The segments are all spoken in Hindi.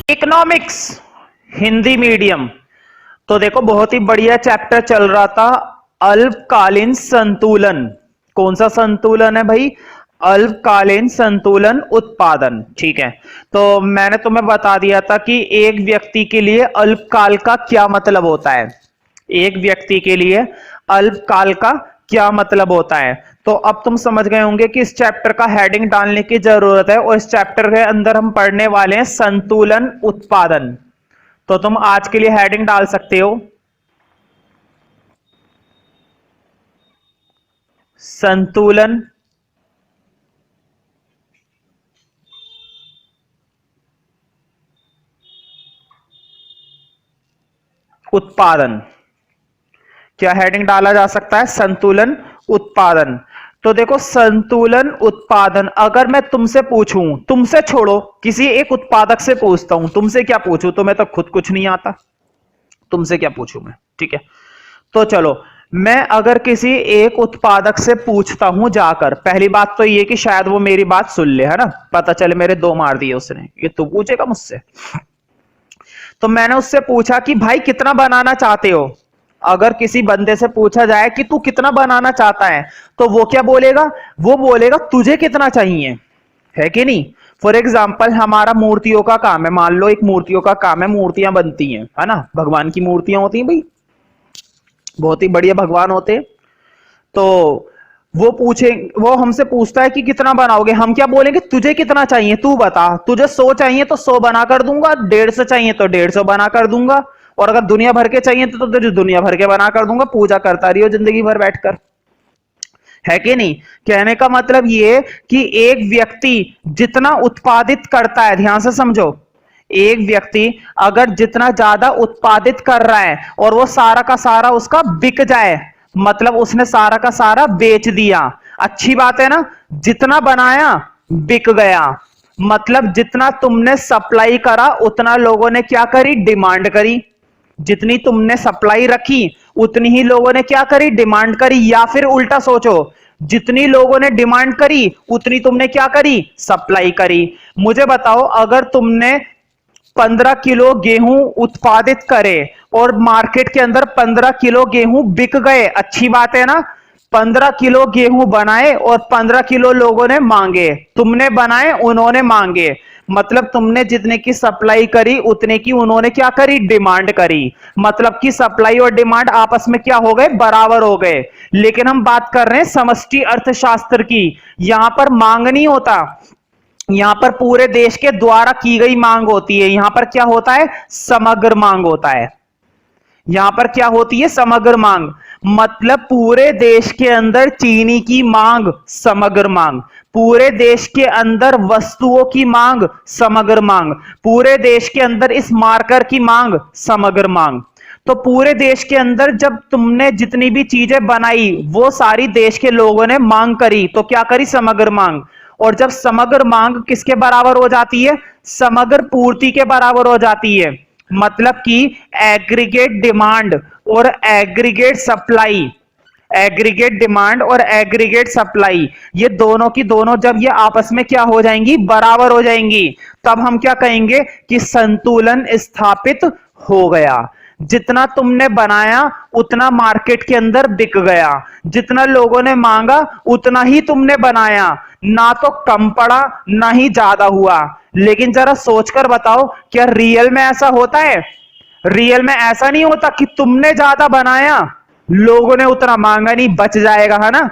Economics Hindi medium. तो देखो बहुत ही बढ़िया चैप्टर चल रहा था, अल्पकालीन संतुलन। कौन सा संतुलन है भाई? अल्पकालीन संतुलन उत्पादन। ठीक है, तो मैंने तुम्हें बता दिया था कि एक व्यक्ति के लिए अल्पकाल का क्या मतलब होता है। एक व्यक्ति के लिए अल्पकाल का क्या मतलब होता है। तो अब तुम समझ गए होंगे कि इस चैप्टर का हेडिंग डालने की जरूरत है, और इस चैप्टर के अंदर हम पढ़ने वाले हैं संतुलन उत्पादन। तो तुम आज के लिए हेडिंग डाल सकते हो, संतुलन उत्पादन। क्या हेडिंग डाला जा सकता है? संतुलन उत्पादन। तो देखो संतुलन उत्पादन, अगर मैं तुमसे पूछूं, तुमसे छोड़ो किसी एक उत्पादक से पूछता हूं, तुमसे क्या पूछूं? तुम्हें तो खुद कुछ नहीं आता, तुमसे क्या पूछूं मैं? ठीक है, तो चलो मैं अगर किसी एक उत्पादक से पूछता हूं जाकर, पहली बात तो ये कि शायद वो मेरी बात सुन ले, है ना, पता चले मेरे दो मार दिए उसने, ये तू पूछेगा मुझसे। तो मैंने उससे पूछा कि भाई कितना बनाना चाहते हो। अगर किसी बंदे से पूछा जाए कि तू कितना बनाना चाहता है, तो वो क्या बोलेगा? वो बोलेगा तुझे कितना चाहिए, है कि नहीं। फॉर एग्जाम्पल हमारा मूर्तियों का काम है, मान लो एक मूर्तियों का काम है, मूर्तियां बनती हैं, है ना, भगवान की मूर्तियां होती हैं भाई, बहुत ही बढ़िया भगवान होते हैं। तो वो हमसे पूछता है कि कितना बनाओगे, हम क्या बोलेंगे? तुझे कितना चाहिए तू बता, तुझे 100 चाहिए तो 100 बना कर दूंगा, 150 चाहिए तो 150 बना कर दूंगा, और अगर दुनिया भर के चाहिए तो तुझे दुनिया भर के बना कर दूंगा, पूजा करता रहियो जिंदगी भर बैठकर, है कि नहीं। कहने का मतलब ये कि एक व्यक्ति जितना उत्पादित करता है, ध्यान से समझो, एक व्यक्ति अगर जितना ज्यादा उत्पादित कर रहा है और वो सारा का सारा उसका बिक जाए, मतलब उसने सारा का सारा बेच दिया, अच्छी बात है ना। जितना बनाया बिक गया, मतलब जितना तुमने सप्लाई करा उतना लोगों ने क्या करी? डिमांड करी। जितनी तुमने सप्लाई रखी उतनी ही लोगों ने क्या करी? डिमांड करी। या फिर उल्टा सोचो, जितनी लोगों ने डिमांड करी उतनी तुमने क्या करी? सप्लाई करी। मुझे बताओ, अगर तुमने 15 किलो गेहूं उत्पादित करे और मार्केट के अंदर 15 किलो गेहूं बिक गए, अच्छी बात है ना। 15 किलो गेहूं बनाए और 15 किलो लोगों ने मांगे, तुमने बनाए उन्होंने मांगे, मतलब तुमने जितने की सप्लाई करी उतने की उन्होंने क्या करी? डिमांड करी। मतलब कि सप्लाई और डिमांड आपस में क्या हो गए? बराबर हो गए। लेकिन हम बात कर रहे हैं समष्टि अर्थशास्त्र की, यहां पर मांग नहीं होता, यहां पर पूरे देश के द्वारा की गई मांग होती है। यहां पर क्या होता है? समग्र मांग होता है। यहां पर क्या होती है? समग्र मांग। मतलब पूरे देश के अंदर चीनी की मांग समग्र मांग, पूरे देश के अंदर वस्तुओं की मांग समग्र मांग, पूरे देश के अंदर इस मार्कर की मांग समग्र मांग। तो पूरे देश के अंदर जब तुमने जितनी भी चीजें बनाई वो सारी देश के लोगों ने मांग करी, तो क्या करी? समग्र मांग। और जब समग्र मांग किसके बराबर हो जाती है? समग्र पूर्ति के बराबर हो जाती है। मतलब कि एग्रीगेट डिमांड और एग्रीगेट सप्लाई, एग्रीगेट डिमांड और एग्रीगेट सप्लाई, ये दोनों की दोनों जब ये आपस में क्या हो जाएंगी? बराबर हो जाएंगी, तब हम क्या कहेंगे? कि संतुलन स्थापित हो गया। जितना तुमने बनाया उतना मार्केट के अंदर बिक गया, जितना लोगों ने मांगा उतना ही तुमने बनाया, ना तो कम पड़ा ना ही ज्यादा हुआ। लेकिन जरा सोचकर बताओ, क्या रियल में ऐसा होता है? रियल में ऐसा नहीं होता कि तुमने ज्यादा बनाया, लोगों ने उतना मांगा नहीं, बच जाएगा, है ना।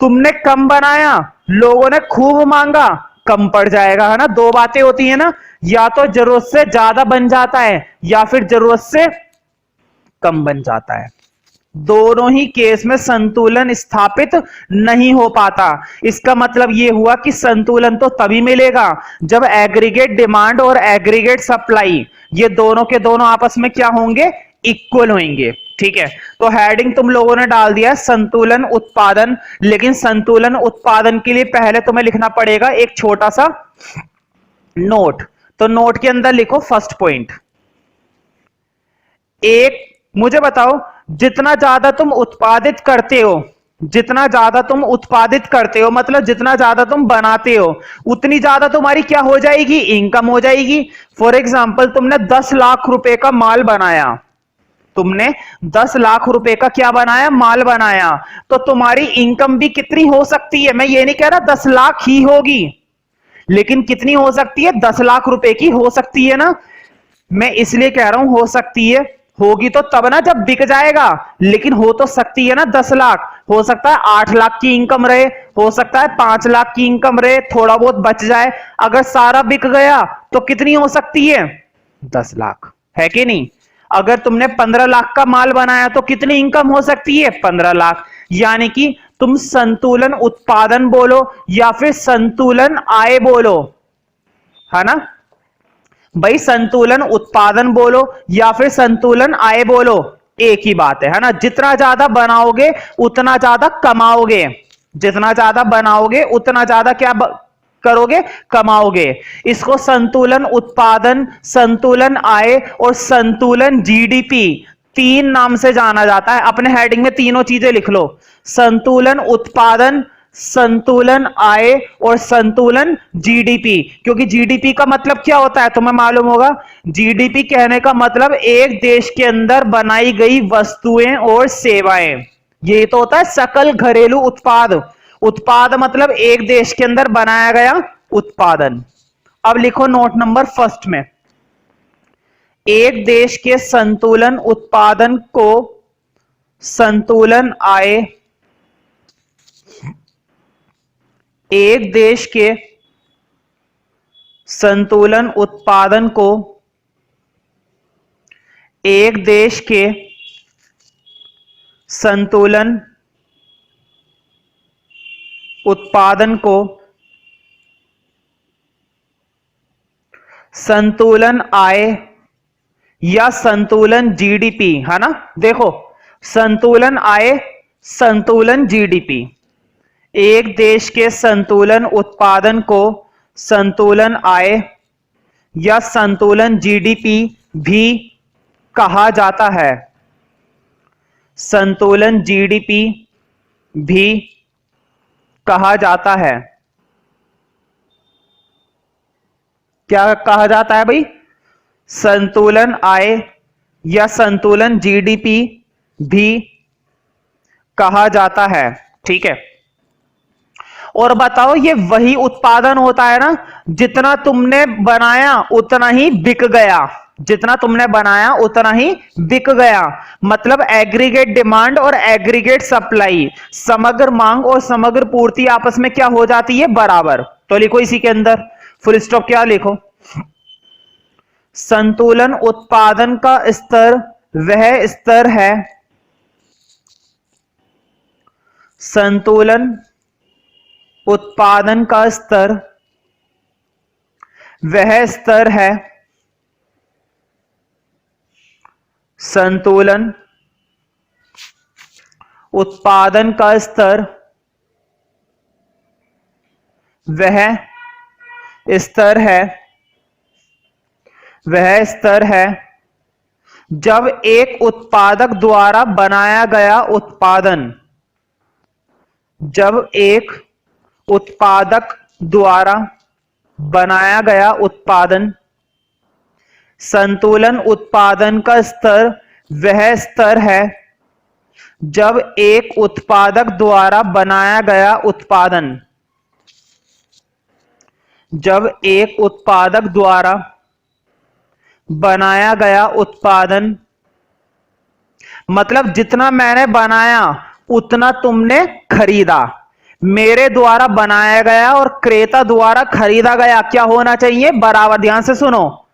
तुमने कम बनाया, लोगों ने खूब मांगा, कम पड़ जाएगा, है ना। दो बातें होती है ना, या तो जरूरत से ज्यादा बन जाता है या फिर जरूरत से कम बन जाता है। दोनों ही केस में संतुलन स्थापित नहीं हो पाता। इसका मतलब यह हुआ कि संतुलन तो तभी मिलेगा जब एग्रीगेट डिमांड और एग्रीगेट सप्लाई ये दोनों के दोनों आपस में क्या होंगे? इक्वल होंगे। ठीक है, तो हेडिंग तुम लोगों ने डाल दिया संतुलन उत्पादन, लेकिन संतुलन उत्पादन के लिए पहले तुम्हें लिखना पड़ेगा एक छोटा सा नोट। तो नोट के अंदर लिखो फर्स्ट पॉइंट, एक, मुझे बताओ जितना ज्यादा तुम उत्पादित करते हो जितना ज्यादा तुम उत्पादित करते हो, मतलब जितना ज्यादा तुम बनाते हो, उतनी ज्यादा तुम्हारी क्या हो जाएगी, इनकम हो जाएगी। फॉर एग्जाम्पल तुमने 10 लाख रुपए का माल बनाया, तुमने 10 लाख रुपए का क्या बनाया, माल बनाया, तो तुम्हारी इनकम भी कितनी हो सकती है, मैं ये नहीं कह रहा 10 लाख ही होगी, लेकिन कितनी हो सकती है, 10 लाख रुपए की हो सकती है ना। मैं इसलिए कह रहा हूं हो सकती है, होगी तो तब ना जब बिक जाएगा, लेकिन हो तो सकती है ना 10 लाख, हो सकता है 8 लाख की इनकम रहे, हो सकता है 5 लाख की इनकम रहे, थोड़ा बहुत बच जाए। अगर सारा बिक गया तो कितनी हो सकती है, 10 लाख, है कि नहीं। अगर तुमने 15 लाख का माल बनाया तो कितनी इनकम हो सकती है, 15 लाख। यानी कि तुम संतुलन उत्पादन बोलो या फिर संतुलन आय बोलो, है ना भाई, संतुलन उत्पादन बोलो या फिर संतुलन आय बोलो, एक ही बात है ना। जितना ज्यादा बनाओगे उतना ज्यादा कमाओगे, जितना ज्यादा बनाओगे उतना ज्यादा क्या करोगे, कमाओगे। इसको संतुलन उत्पादन, संतुलन आय और संतुलन जीडीपी, तीन नाम से जाना जाता है। अपने हेडिंग में तीनों चीजें लिख लो, संतुलन उत्पादन, संतुलन आय और संतुलन जीडीपी। क्योंकि जीडीपी का मतलब क्या होता है तुम्हें मालूम होगा, जीडीपी कहने का मतलब एक देश के अंदर बनाई गई वस्तुएं और सेवाएं, ये तो होता है सकल घरेलू उत्पाद। उत्पाद मतलब एक देश के अंदर बनाया गया उत्पादन। अब लिखो नोट नंबर फर्स्ट में, एक देश के संतुलन उत्पादन को संतुलन आय, एक देश के संतुलन उत्पादन को, एक देश के संतुलन उत्पादन को संतुलन आय या संतुलन जीडीपी, है ना। देखो संतुलन आय, संतुलन जीडीपी, एक देश के संतुलन उत्पादन को संतुलन आय या संतुलन जीडीपी भी कहा जाता है, संतुलन जीडीपी भी कहा जाता है। क्या कहा जाता है भाई, संतुलन आय या संतुलन जीडीपी भी कहा जाता है, ठीक है। और बताओ, ये वही उत्पादन होता है ना, जितना तुमने बनाया उतना ही बिक गया, जितना तुमने बनाया उतना ही बिक गया। मतलब एग्रीगेट डिमांड और एग्रीगेट सप्लाई, समग्र मांग और समग्र पूर्ति आपस में क्या हो जाती है, बराबर। तो लिखो इसी के अंदर फुल स्टॉप, क्या लिखो, संतुलन उत्पादन का स्तर वह स्तर है, संतुलन उत्पादन का स्तर वह स्तर है, संतुलन उत्पादन का स्तर वह स्तर है, वह स्तर है जब एक उत्पादक द्वारा बनाया गया उत्पादन, जब एक उत्पादक द्वारा बनाया गया उत्पादन, संतुलन उत्पादन का स्तर वह स्तर है जब एक उत्पादक द्वारा बनाया गया उत्पादन, जब एक उत्पादक द्वारा बनाया गया उत्पादन, मतलब जितना मैंने बनाया उतना तुमने खरीदा, मेरे द्वारा बनाया गया और क्रेता द्वारा खरीदा गया क्या होना चाहिए, बराबर। ध्यान से सुनो,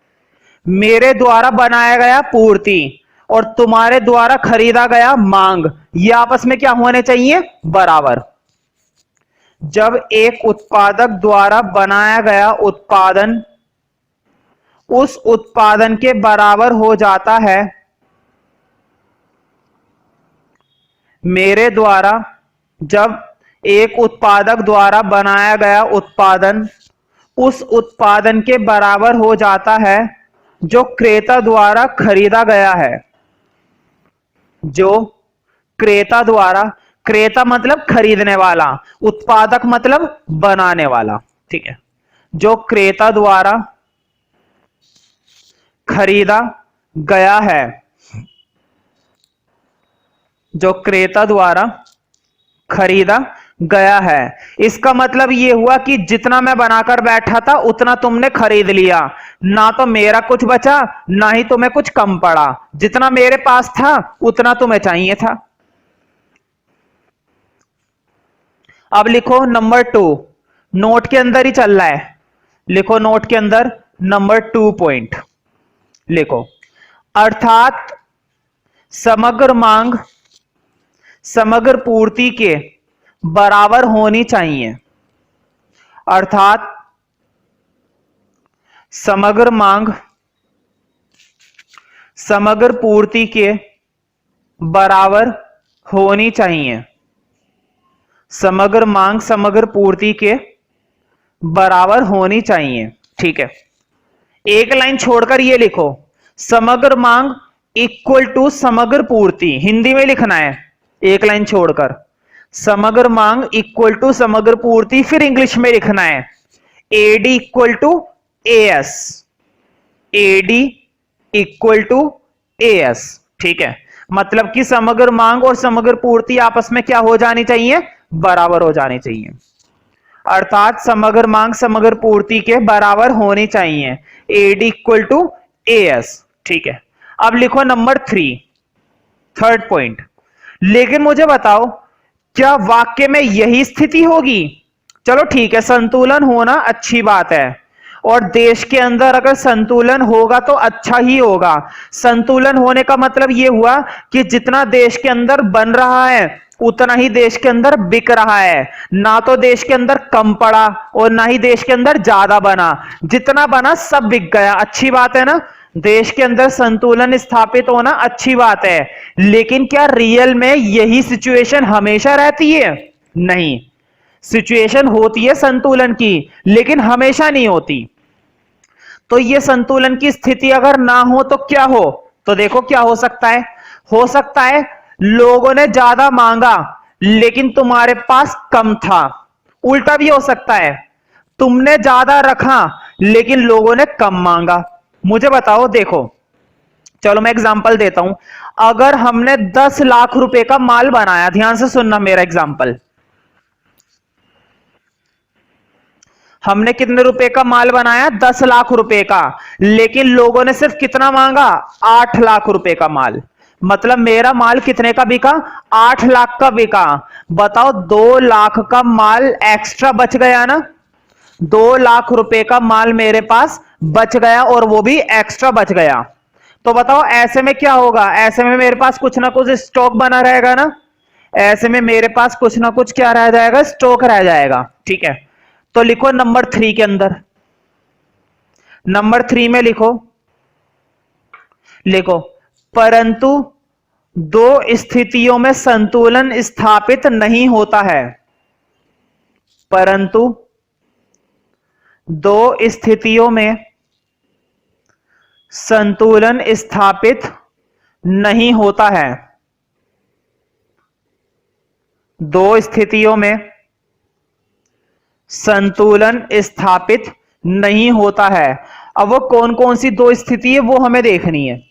मेरे द्वारा बनाया गया पूर्ति और तुम्हारे द्वारा खरीदा गया मांग, ये आपस में क्या होने चाहिए, बराबर। जब एक उत्पादक द्वारा बनाया गया उत्पादन उस उत्पादन के बराबर हो जाता है, मेरे द्वारा, जब एक उत्पादक द्वारा बनाया गया उत्पादन उस उत्पादन के बराबर हो जाता है जो क्रेता द्वारा खरीदा गया है, जो क्रेता द्वारा क्रेता मतलब खरीदने वाला, उत्पादक मतलब बनाने वाला। ठीक है, जो क्रेता द्वारा खरीदा गया है, जो क्रेता द्वारा खरीदा गया है, इसका मतलब यह हुआ कि जितना मैं बनाकर बैठा था उतना तुमने खरीद लिया, ना तो मेरा कुछ बचा ना ही तुम्हें कुछ कम पड़ा, जितना मेरे पास था उतना तुम्हें चाहिए था। अब लिखो नंबर 2, नोट के अंदर ही चल रहा है, लिखो नोट के अंदर नंबर 2 पॉइंट लिखो, अर्थात समग्र मांग समग्र पूर्ति के बराबर होनी चाहिए, अर्थात समग्र मांग समग्र पूर्ति के बराबर होनी चाहिए, समग्र मांग समग्र पूर्ति के बराबर होनी चाहिए। ठीक है, एक लाइन छोड़कर ये लिखो, समग्र मांग इक्वल टू समग्र पूर्ति, हिंदी में लिखना है, एक लाइन छोड़कर समग्र मांग इक्वल टू समग्र पूर्ति, फिर इंग्लिश में लिखना है AD equal to AS, AD equal to AS. ठीक है, मतलब कि समग्र मांग और समग्र पूर्ति आपस में क्या हो जानी चाहिए, बराबर हो जानी चाहिए, अर्थात समग्र मांग समग्र पूर्ति के बराबर होनी चाहिए, एडी इक्वल टू एएस। ठीक है, अब लिखो नंबर 3, थर्ड पॉइंट, लेकिन मुझे बताओ क्या वाक्य में यही स्थिति होगी? चलो ठीक है, संतुलन होना अच्छी बात है, और देश के अंदर अगर संतुलन होगा तो अच्छा ही होगा। संतुलन होने का मतलब यह हुआ कि जितना देश के अंदर बन रहा है उतना ही देश के अंदर बिक रहा है, ना तो देश के अंदर कम पड़ा और ना ही देश के अंदर ज्यादा बना, जितना बना सब बिक गया। अच्छी बात है ना, देश के अंदर संतुलन स्थापित होना अच्छी बात है, लेकिन क्या रियल में यही सिचुएशन हमेशा रहती है? नहीं, सिचुएशन होती है संतुलन की, लेकिन हमेशा नहीं होती। तो ये संतुलन की स्थिति अगर ना हो तो क्या हो? तो देखो क्या हो सकता है, हो सकता है लोगों ने ज्यादा मांगा लेकिन तुम्हारे पास कम था। उल्टा भी हो सकता है, तुमने ज्यादा रखा लेकिन लोगों ने कम मांगा। मुझे बताओ, देखो चलो मैं एग्जांपल देता हूं, अगर हमने 10 लाख रुपए का माल बनाया, ध्यान से सुनना मेरा एग्जांपल, हमने कितने रुपए का माल बनाया? 10 लाख रुपए का, लेकिन लोगों ने सिर्फ कितना मांगा? 8 लाख रुपए का माल। मतलब मेरा माल कितने का बिका? 8 लाख का बिका। बताओ 2 लाख का माल एक्स्ट्रा बच गया ना, 2 लाख रुपए का माल मेरे पास बच गया और वो भी एक्स्ट्रा बच गया। तो बताओ ऐसे में क्या होगा? ऐसे में मेरे पास कुछ ना कुछ स्टॉक बना रहेगा ना, ऐसे में मेरे पास कुछ ना कुछ क्या रह जाएगा? स्टॉक रह जाएगा। ठीक है, तो लिखो नंबर 3 के अंदर, नंबर 3 में लिखो, लिखो परंतु 2 स्थितियों में संतुलन स्थापित नहीं होता है, परंतु 2 स्थितियों में संतुलन स्थापित नहीं होता है, 2 स्थितियों में संतुलन स्थापित नहीं होता है। अब वो कौन कौन सी 2 स्थिति है वो हमें देखनी है।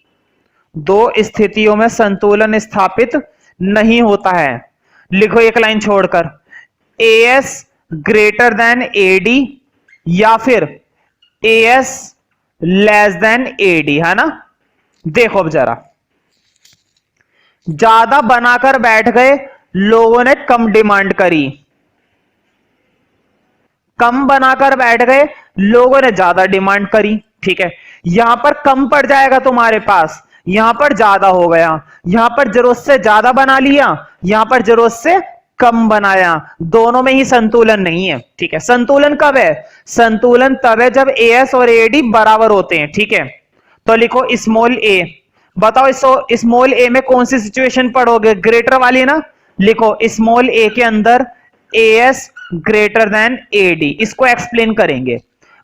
2 स्थितियों में संतुलन स्थापित नहीं होता है, लिखो एक लाइन छोड़कर, एएस ग्रेटर देन एडी या फिर एएस लेस देन एडी, है ना। देखो अब जरा, ज्यादा बनाकर बैठ गए, लोगों ने कम डिमांड करी, कम बनाकर बैठ गए, लोगों ने ज्यादा डिमांड करी। ठीक है, यहां पर कम पड़ जाएगा तुम्हारे पास, यहां पर ज्यादा हो गया, यहां पर जरूरत से ज्यादा बना लिया, यहां पर जरूरत से कम बनाया, दोनों में ही संतुलन नहीं है। ठीक है, संतुलन कब है? संतुलन तब है जब एएस और एडी बराबर होते हैं। ठीक है, तो लिखो स्मॉल ए, बताओ स्मॉल ए में कौन सी सिचुएशन पढ़ोगे? ग्रेटर वाली ना। लिखो स्मॉल ए के अंदर एएस ग्रेटर देन एडी, इसको एक्सप्लेन करेंगे।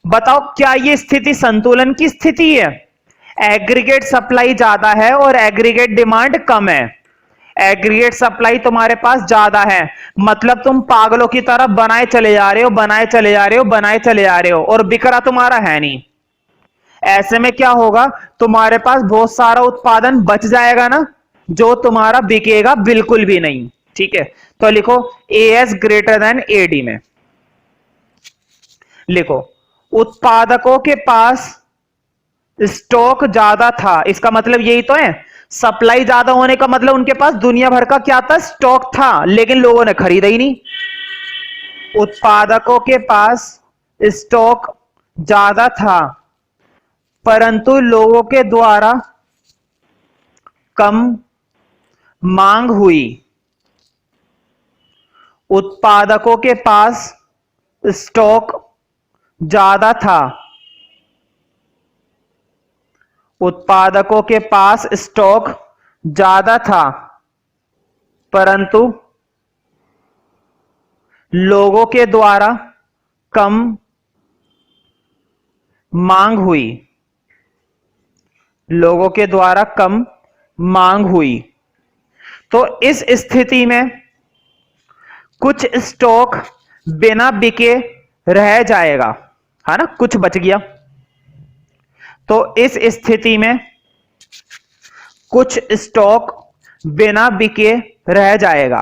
बताओ क्या ये स्थिति संतुलन की स्थिति है? एग्रीगेट सप्लाई ज्यादा है और एग्रीगेट डिमांड कम है, एग्रीगेट सप्लाई तुम्हारे पास ज्यादा है, मतलब तुम पागलों की तरह बनाए चले जा रहे हो, बनाए चले जा रहे हो, बनाए चले जा रहे हो, और बिक रहा तुम्हारा है नहीं। ऐसे में क्या होगा, तुम्हारे पास बहुत सारा उत्पादन बच जाएगा ना, जो तुम्हारा बिकेगा बिल्कुल भी नहीं। ठीक है, तो लिखो A S greater than A D में लिखो उत्पादकों के पास स्टॉक ज्यादा था, इसका मतलब यही तो है, सप्लाई ज्यादा होने का मतलब उनके पास दुनिया भर का क्या था, स्टॉक था, लेकिन लोगों ने खरीदा ही नहीं। उत्पादकों के पास स्टॉक ज्यादा था परंतु लोगों के द्वारा कम मांग हुई। उत्पादकों के पास स्टॉक ज्यादा था, उत्पादकों के पास स्टॉक ज्यादा था परंतु लोगों के द्वारा कम मांग हुई, लोगों के द्वारा कम मांग हुई। तो इस स्थिति में कुछ स्टॉक बिना बिके रह जाएगा, है ना, कुछ बच गया। तो इस स्थिति में कुछ स्टॉक बिना बिके रह जाएगा,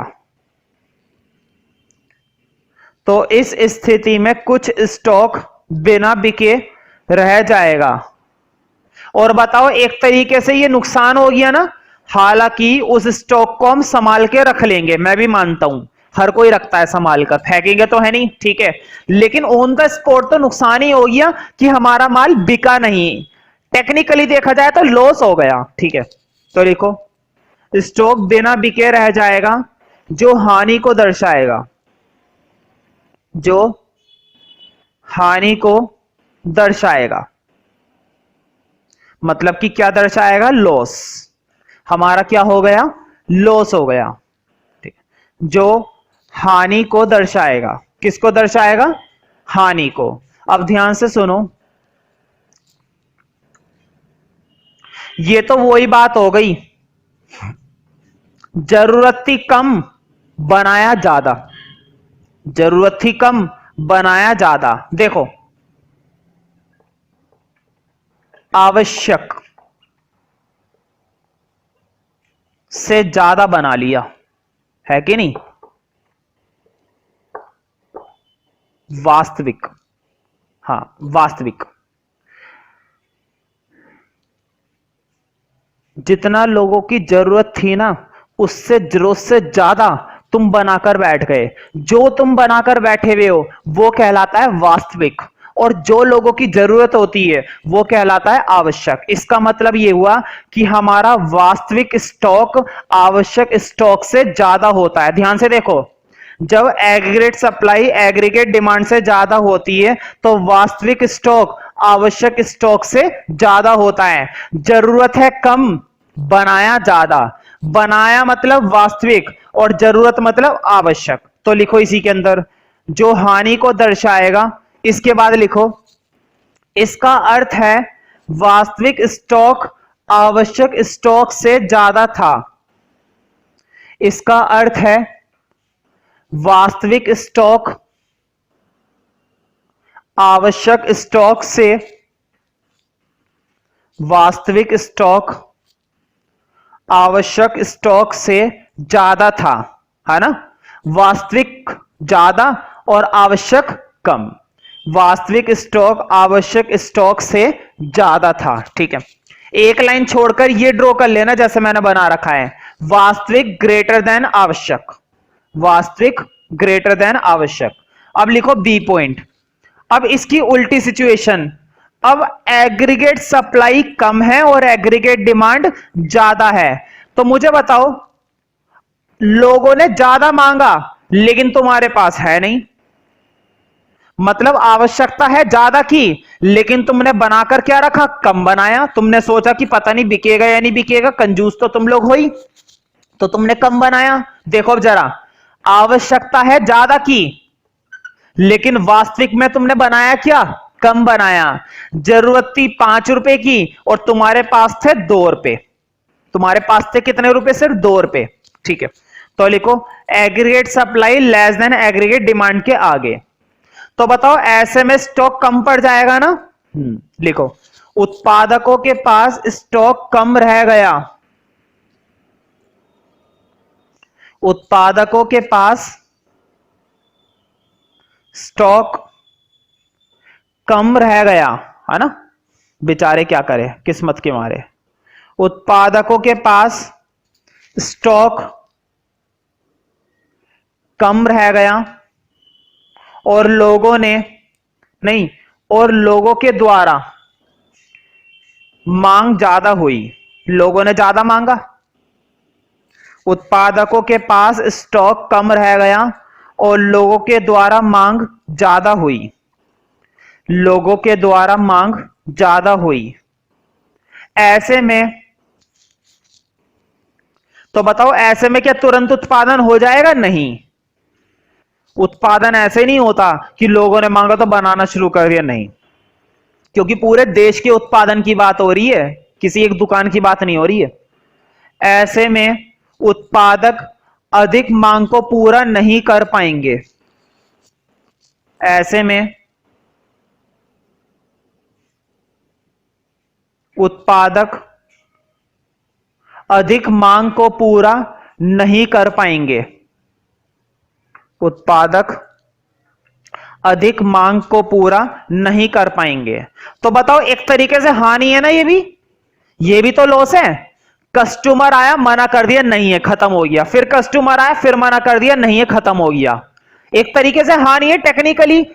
तो इस स्थिति में कुछ स्टॉक बिना बिके रह जाएगा। और बताओ, एक तरीके से ये नुकसान हो गया ना, हालांकि उस स्टॉक को हम संभाल के रख लेंगे, मैं भी मानता हूं हर कोई रखता है संभाल कर, फेंकेंगे तो है नहीं, ठीक है, लेकिन ऑन द स्पॉट तो नुकसान ही हो गया कि हमारा माल बिका नहीं, टेक्निकली देखा जाए तो लॉस हो गया। ठीक है, तो देखो स्टॉक बिना बिके रह जाएगा जो हानि को दर्शाएगा, जो हानि को दर्शाएगा, मतलब कि क्या दर्शाएगा, लॉस, हमारा क्या हो गया, लॉस हो गया। ठीक, जो हानि को दर्शाएगा, किसको दर्शाएगा, हानि को। अब ध्यान से सुनो, ये तो वही बात हो गई, जरूरत थी कम बनाया ज्यादा, जरूरत थी कम बनाया ज्यादा। देखो आवश्यक से ज्यादा बना लिया, है कि नहीं, वास्तविक, हाँ वास्तविक, जितना लोगों की जरूरत थी ना उससे जरूरत से ज्यादा तुम बनाकर बैठ गए, जो तुम बनाकर बैठे हुए हो वो कहलाता है वास्तविक, और जो लोगों की जरूरत होती है वो कहलाता है आवश्यक। इसका मतलब ये हुआ कि हमारा वास्तविक स्टॉक आवश्यक स्टॉक से ज्यादा होता है। ध्यान से देखो, जब एग्रीगेट सप्लाई एग्रीगेट डिमांड से ज्यादा होती है तो वास्तविक स्टॉक आवश्यक स्टॉक से ज्यादा होता है। जरूरत है कम, बनाया ज्यादा, बनाया मतलब वास्तविक और जरूरत मतलब आवश्यक। तो लिखो इसी के अंदर जो हानि को दर्शाएगा, इसके बाद लिखो इसका अर्थ है वास्तविक स्टॉक आवश्यक स्टॉक से ज्यादा था, इसका अर्थ है वास्तविक स्टॉक आवश्यक स्टॉक से, वास्तविक स्टॉक आवश्यक स्टॉक से ज्यादा था, है ना, वास्तविक ज्यादा और आवश्यक कम, वास्तविक स्टॉक आवश्यक स्टॉक से ज्यादा था। ठीक है, एक लाइन छोड़कर ये ड्रॉ कर लेना जैसे मैंने बना रखा है, वास्तविक ग्रेटर देन आवश्यक, वास्तविक ग्रेटर देन आवश्यक। अब लिखो बी पॉइंट, अब इसकी उल्टी सिचुएशन, अब एग्रीगेट सप्लाई कम है और एग्रीगेट डिमांड ज्यादा है, तो मुझे बताओ लोगों ने ज्यादा मांगा लेकिन तुम्हारे पास है नहीं, मतलब आवश्यकता है ज्यादा की लेकिन तुमने बनाकर क्या रखा, कम बनाया, तुमने सोचा कि पता नहीं बिकेगा या नहीं बिकेगा, कंजूस तो तुम लोग हो ही, तो तुमने कम बनाया। देखो अब जरा, आवश्यकता है ज्यादा की लेकिन वास्तविक में तुमने बनाया क्या, कम बनाया। जरूरत थी 5 रुपए की और तुम्हारे पास थे 2 रुपए, तुम्हारे पास थे कितने रुपए, सिर्फ 2 रुपए, ठीक है, तो लिखो aggregate supply less than aggregate demand के आगे। तो बताओ ऐसे में स्टॉक कम पड़ जाएगा ना। लिखो उत्पादकों के पास स्टॉक कम रह गया, उत्पादकों के पास स्टॉक कम रह गया, है ना, बेचारे क्या करें किस्मत के मारे। उत्पादकों के पास स्टॉक कम रह गया और लोगों ने नहीं, और लोगों के द्वारा मांग ज्यादा हुई, लोगों ने ज्यादा मांगा। उत्पादकों के पास स्टॉक कम रह गया और लोगों के द्वारा मांग ज्यादा हुई, लोगों के द्वारा मांग ज्यादा हुई। ऐसे में तो बताओ ऐसे में क्या तुरंत उत्पादन हो जाएगा? नहीं, उत्पादन ऐसे नहीं होता कि लोगों ने मांगा तो बनाना शुरू कर दिया, नहीं, क्योंकि पूरे देश के उत्पादन की बात हो रही है, किसी एक दुकान की बात नहीं हो रही है। ऐसे में उत्पादक अधिक मांग को पूरा नहीं कर पाएंगे, ऐसे में उत्पादक अधिक मांग को पूरा नहीं कर पाएंगे, उत्पादक अधिक मांग को पूरा नहीं कर पाएंगे। तो बताओ एक तरीके से हानि है ना, ये भी तो लॉस है। कस्टमर आया मना कर दिया, नहीं है, खत्म हो गया, फिर कस्टमर आया फिर मना कर दिया, नहीं है, खत्म हो गया। एक तरीके से हानि है टेक्निकली,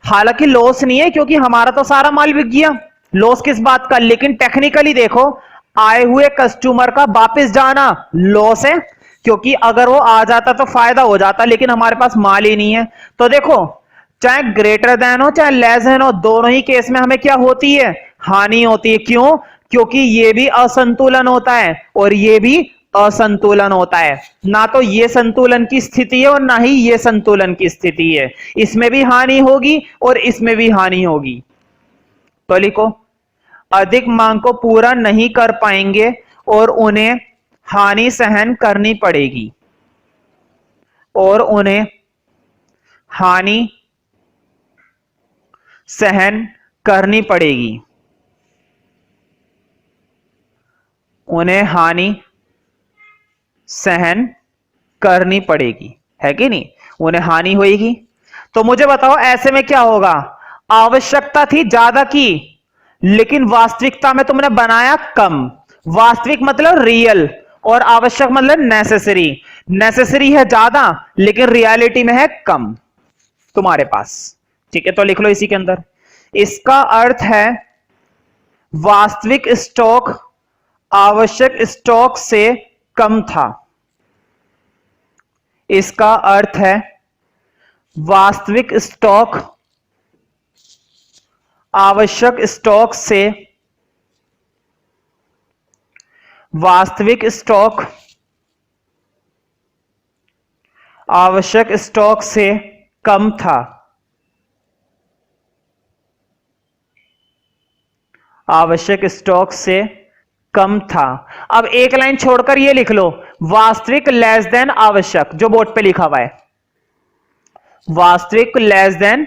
हालांकि लॉस नहीं है क्योंकि हमारा तो सारा माल बिक गया, लॉस किस बात का। लेकिन टेक्निकली देखो, आए हुए कस्टमर का वापस जाना लॉस है, क्योंकि अगर वो आ जाता तो फायदा हो जाता, लेकिन हमारे पास माल ही नहीं है। तो देखो चाहे ग्रेटर देन हो चाहे लेस देन हो, दोनों ही केस में हमें क्या होती है? हानि होती है। क्यों? क्योंकि ये भी असंतुलन होता है और ये भी असंतुलन होता है, ना तो ये संतुलन की स्थिति है और ना ही ये संतुलन की स्थिति है। इसमें भी हानि होगी और इसमें भी हानि होगी। तो लिखो अधिक मांग को पूरा नहीं कर पाएंगे और उन्हें हानि सहन करनी पड़ेगी, और उन्हें हानि सहन करनी पड़ेगी, उन्हें हानि सहन करनी पड़ेगी, है कि नहीं? उन्हें हानि होगी। तो मुझे बताओ ऐसे में क्या होगा? आवश्यकता थी ज्यादा की, लेकिन वास्तविकता में तुमने बनाया कम। वास्तविक मतलब रियल और आवश्यक मतलब नेसेसरी। नेसेसरी है ज्यादा लेकिन रियलिटी में है कम तुम्हारे पास। ठीक है, तो लिख लो इसी के अंदर। इसका अर्थ है वास्तविक स्टॉक आवश्यक स्टॉक से कम था। इसका अर्थ है वास्तविक स्टॉक आवश्यक स्टॉक से वास्तविक स्टॉक आवश्यक स्टॉक से कम था। आवश्यक स्टॉक से कम था। अब एक लाइन छोड़कर ये लिख लो, वास्तविक लेस देन आवश्यक, जो बोर्ड पे लिखा हुआ है, वास्तविक लेस देन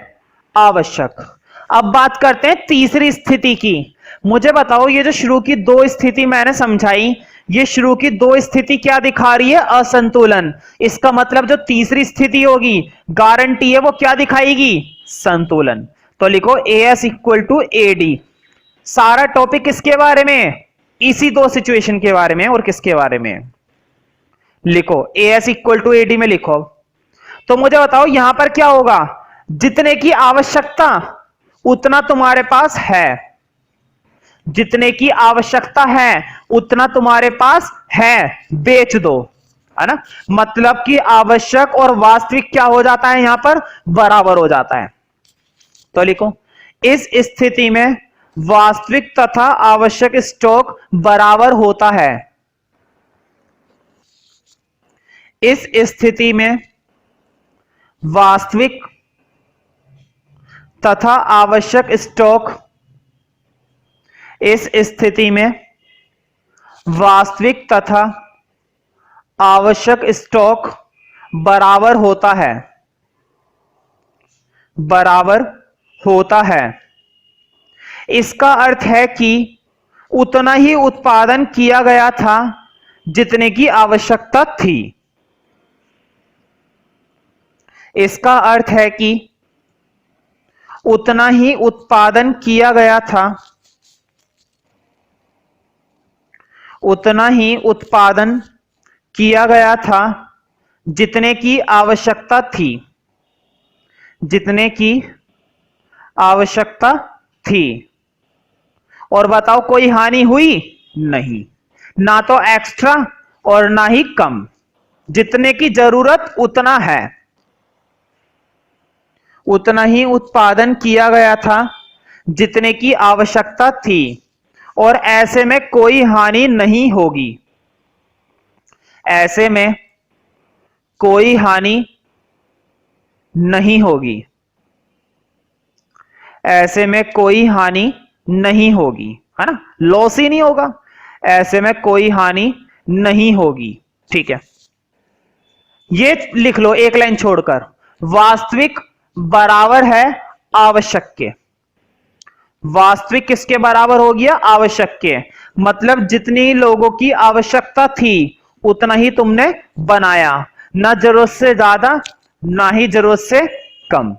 आवश्यक। अब बात करते हैं तीसरी स्थिति की। मुझे बताओ ये जो शुरू की दो स्थिति मैंने समझाई, ये शुरू की दो स्थिति क्या दिखा रही है? असंतुलन। इसका मतलब जो तीसरी स्थिति होगी गारंटी है वो क्या दिखाएगी? संतुलन। तो लिखो AS इक्वल टू AD। सारा टॉपिक किसके बारे में? इसी दो सिचुएशन के बारे में। और किसके बारे में? लिखो AS इक्वल टू AD में लिखो। तो मुझे बताओ यहां पर क्या होगा? जितने की आवश्यकता उतना तुम्हारे पास है, जितने की आवश्यकता है उतना तुम्हारे पास है, बेच दो, है ना। मतलब कि आवश्यक और वास्तविक क्या हो जाता है? यहां पर बराबर हो जाता है। तो लिखो इस स्थिति में वास्तविक तथा आवश्यक स्टॉक बराबर होता है। इस स्थिति में वास्तविक तथा आवश्यक स्टॉक, इस स्थिति में वास्तविक तथा आवश्यक स्टॉक बराबर होता है, बराबर होता है। इसका अर्थ है कि उतना ही उत्पादन किया गया था जितने की आवश्यकता थी। इसका अर्थ है कि उतना ही उत्पादन किया गया था, उतना ही उत्पादन किया गया था जितने की आवश्यकता थी, जितने की आवश्यकता थी। और बताओ कोई हानि हुई? नहीं, ना तो एक्स्ट्रा और ना ही कम, जितने की जरूरत उतना है, उतना ही उत्पादन किया गया था जितने की आवश्यकता थी, और ऐसे में कोई हानि नहीं होगी, ऐसे में कोई हानि नहीं होगी, ऐसे में कोई हानि नहीं होगी, है ना, लॉस ही नहीं होगा, ऐसे में कोई हानि नहीं होगी। ठीक है, ये लिख लो एक लाइन छोड़कर, वास्तविक बराबर है आवश्यक के। वास्तविक किसके बराबर हो गया? आवश्यक के। मतलब जितनी लोगों की आवश्यकता थी उतना ही तुमने बनाया, ना जरूरत से ज्यादा ना ही जरूरत से कम।